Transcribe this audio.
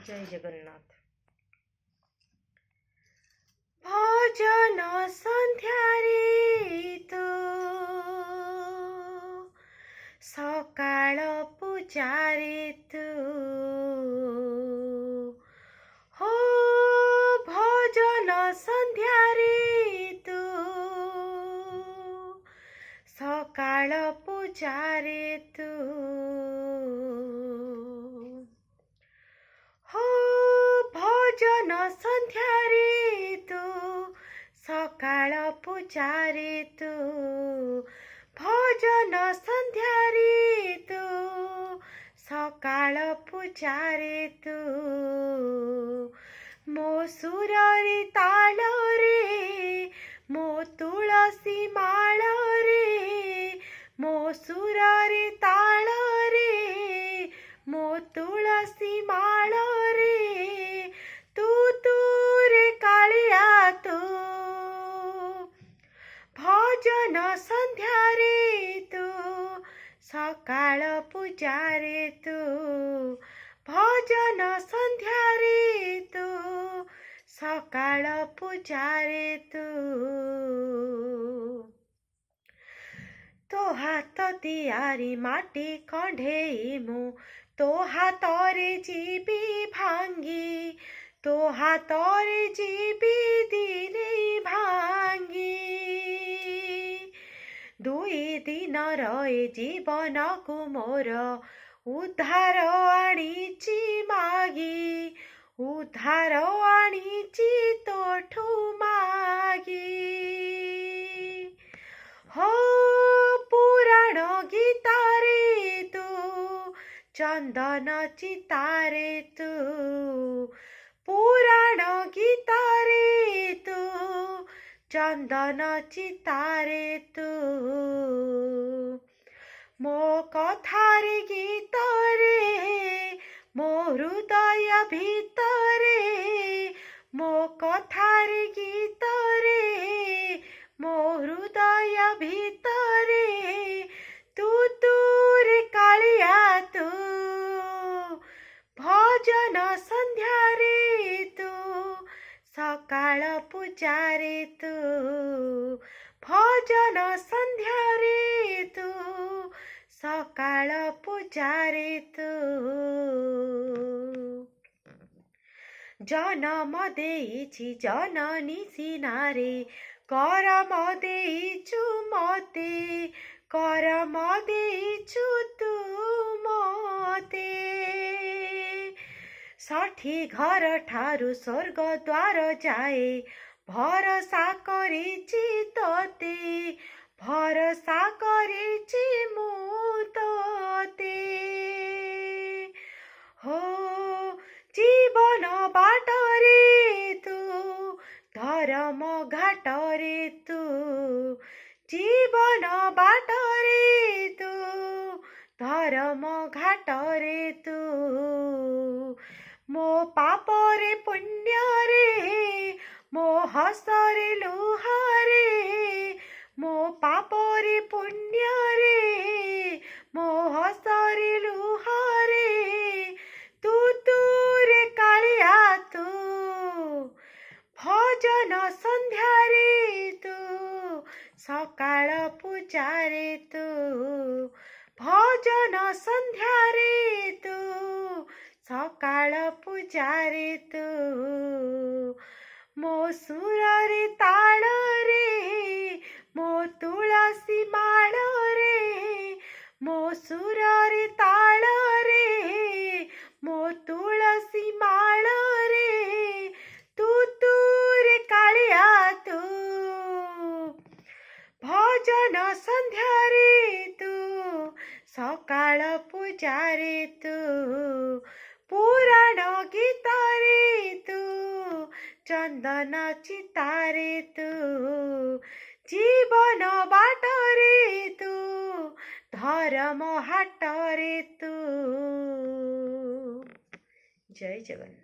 जय जगन्नाथ। भजन सन्ध्यारे तू सकाळ पूजारे तू हो भजन सन्ध्यारे तू सकाळ पूजारे तू हो भजन सन्ध्यारे तू सकाळ पूजारे तू भजन सन्ध्यारे तू सकाळ पूजारे तू मो सुररी ताल रे मो तुळसी माळ रे मो सुररी ताळ रे मो तुळसी माळ रे तू तू रे काळिया तू भजन सन्ध्यारे तू सकाळ पूजारे तू भजन सन्ध्यारे तू सकाळ पूजारे तू तो हाथ तियारी माटी कढ़ेई मु तो हाथरे जीवी भांगी तो हाथरे जीवी दिने भांगी दुई दिन रहे जीवन को मोर उद्धार आनीची मागी उद्धार आनीची तोठू मागी हो पुराण गीतारे तू चंदन चितारे तू पुराण गीतारे तू चंदन चितारे तू मो कथारे गीतरे मो हृदय भीतरे मो कथारे गीतरे मो हृदय भीतरे तू तू रे कालिया तू भजन सन्ध्यारे तू सकाळ पूजारे तू भजन सन्ध्यारे तू सकाळ पूजारे तू जन्म देइछि जननी सिनारे करम देइछु मते करम देइछु तू मते 60 घर ठारू स्वर्ग द्वार जाए भरसा करिछि तोते भरसा करिछि मु तोते हो जीवन बाटरे तू धर्म घाटरे तू जीवन बाटरे तू धर्म घाटरे तू मो पापरे पुण्य रे मो हसरे लुहारे मो पापरे पुण्य रे मो हसरे लुहारे तू तू रे कालिया तू भजन सन्ध्यारे तू सकाळ पूजारे तू भजन सन्ध्यारे तू सकाळ पूजारे तू मो सुररी ताळ रे मो तुळसी माळ रे मो सुररी ताळ रे मो तुळसी माळ रे तू तू रे कालिया तू भजन सन्ध्यारे तू सकाळ पूजारे तू पुराण गीतारे तू चंदन चितारे तू जीवन बाटरे तू धर्म हाटरे तू जय जगन्नाथ।